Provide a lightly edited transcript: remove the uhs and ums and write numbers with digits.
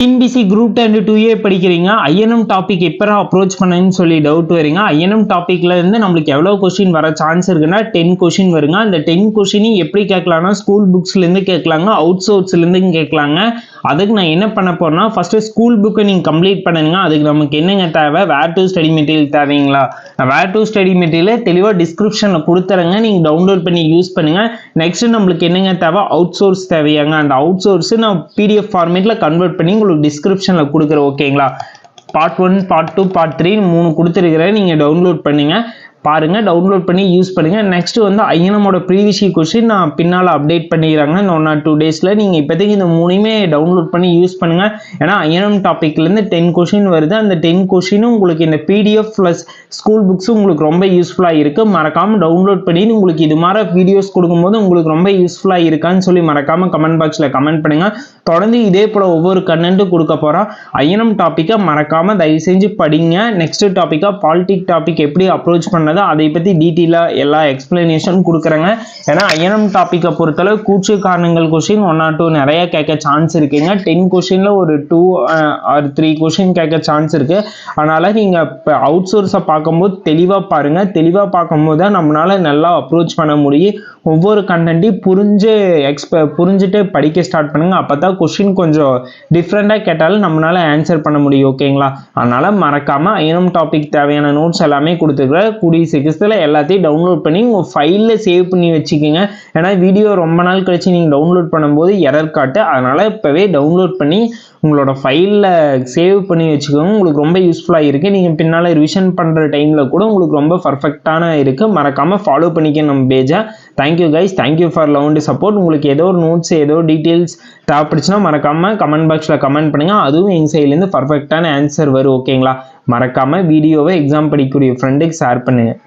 TNPSC group 10 2A படிக்கிறீங்க. INM topic எப்போ approach பண்ணணும்னு சொல்லி டவுட் வரீங்க. ஐஎன்எம் டாபிக்ல இருந்து நம்மளுக்கு எவ்வளவு கொஸ்டின் வர சான்ஸ் இருக்குன்னா 10 கொஸ்டின் வருங்க. அந்த 10 கொஸ்டினையும் எப்படி கேட்கலாம்னா ஸ்கூல் புக்ஸ்ல இருந்து கேட்கலாங்க, அவுட் சோர்ஸ்ல இருந்து கேட்கலாங்க. அதுக்கு நான் என்ன பண்ண போறேன்னா ஃபர்ஸ்ட் ஸ்கூல் புக்கை நீங்க கம்ப்ளீட் பண்ணுங்க. அதுக்கு நமக்கு என்னங்க தேவை, வேர் டு ஸ்டடி மெட்டீரியல் தேவைங்களா? வேர் டு ஸ்டடி மெட்டீரியல் தெளிவாக டிஸ்கிரிப்ஷன்ல கொடுத்துறேங்க, நீங்க டவுன்லோட் பண்ணி யூஸ் பண்ணுங்க. நெக்ஸ்ட் நம்மளுக்கு என்னங்க தேவை, அவுட் சோர்ஸ் தேவையாங்க. அந்த அவுட் சோர்ஸ் நான் பிடிஎஃப் ஃபார்மேட்ல கன்வெர்ட் பண்ணி உங்களுக்கு டிஸ்கிரிப்ஷன்ல கொடுக்குறேன். ஓகேங்களா? பார்ட் 1 பார்ட் 2 பார்ட் 3 3 கொடுத்துருக்கிறேன், நீங்க டவுன்லோட் பண்ணுங்க, பாருங்க, டவுன்லோட் பண்ணி யூஸ் பண்ணுங்க. நெக்ஸ்ட் வந்து ஐஎன்எம்மோட ப்ரீவியஸ் கொஸ்டின் நான் பின்னால் அப்டேட் பண்ணிடுறாங்க 1 or 2 டேஸ்ல. நீங்க இப்போதைக்கு இந்த மூணுமே டவுன்லோட் பண்ணி யூஸ் பண்ணுங்க. ஏன்னா ஐஎன்எம் டாபிக்ல இருந்து 10 கொஸ்டின் வருது. அந்த 10 கொஸ்டினும் உங்களுக்கு இந்த பிடிஎஃப் பிளஸ் ஸ்கூல் புக்ஸ் உங்களுக்கு ரொம்ப யூஸ்ஃபுல்லா இருக்கு. மறக்காம டவுன்லோட் பண்ணி உங்களுக்கு இது மாதிரி வீடியோஸ் கொடுக்கும்போது உங்களுக்கு ரொம்ப யூஸ்ஃபுல்லா இருக்கான்னு சொல்லி மறக்காம கமெண்ட் பாக்ஸ்ல கமெண்ட் பண்ணுங்க. தொடர்ந்து இதே போல ஒவ்வொரு கண்டென்ட்டும் கொடுக்க போறோம். ஐஎன்எம் டாபிக்கை மறக்காம தயவு செஞ்சு படிங்க. நெக்ஸ்ட் டாபிக்கா பாலிட்டிக் டாபிக் எப்படி அப்ரோச் பண்ண அதை பத்தி டீட்டெயிலா எல்லா எக்ஸ்பிளனேஷன் கொடுக்குறேங்க. ஏன்னா ஐஎன்எம் டாபிக்கை பொறுத்தளவு கூற்று காரணங்கள் கொஸ்டின் 1 or 2 நிறைய கேட்க சான்ஸ் இருக்குங்க. 10 கொஸ்டின்ல ஒரு 2 or 3 கொஸ்டின் கேட்க சான்ஸ் இருக்கு. அதனால நீங்க அவுட் சோர்ஸை பார்க்கும்போது தெளிவா பாருங்க. தெளிவா பார்க்கும்போது தான் நம்மளால நல்லா அப்ரோச் பண்ண முடியும். ஒவ்வொரு கண்டென்ட்டையும் புரிஞ்சுட்டு படிக்க ஸ்டார்ட் பண்ணுங்க. அப்பதான் கொஸ்டின் கொஞ்சம் டிஃப்ரெண்டா கேட்டாலும் நம்மளால ஆன்சர் பண்ண முடியும். ஓகேங்களா? அதனால மறக்காம ஐஎன்எம் டாபிக் தேவையான நோட்ஸ் எல்லாமே கொடுத்துருக்குறேன். கூடிய சீக்கிரத்தில் எல்லாத்தையும் டவுன்லோட் பண்ணி உங்கள் ஃபைலில் சேவ் பண்ணி வச்சுக்கோங்க. ஏன்னா வீடியோ ரொம்ப நாள் கழிச்சு நீங்கள் டவுன்லோட் பண்ணும்போது எரர் காட்டு. அதனால் இப்போவே டவுன்லோட் பண்ணி உங்களோட ஃபைலில் சேவ் பண்ணி வச்சுக்கோங்க. உங்களுக்கு ரொம்ப யூஸ்ஃபுல்லாக இருக்குது. நீங்கள் பின்னால் ரிவிஷன் பண்ணுற டைமில் கூட உங்களுக்கு ரொம்ப பர்ஃபெக்டான இருக்குது. மறக்காமல் ஃபாலோ பண்ணிக்க நம்ம பேஜை. Thank you guys, thank you for love and support. உங்களுக்கு ஏதோ ஒரு நோட்ஸ் ஏதோ டீட்டெயில்ஸ் தேவைப்படுச்சுன்னா மறக்காமல் கமெண்ட் பாக்ஸில் கமெண்ட் பண்ணுங்கள். அதுவும் எங்கள் சைட்லேருந்து பர்ஃபெக்டான ஆன்சர் வரும். ஓகேங்களா? மறக்காமல் வீடியோவை எக்ஸாம் படிக்கக்கூடிய ஃப்ரெண்டுக்கு ஷேர் பண்ணுங்கள்.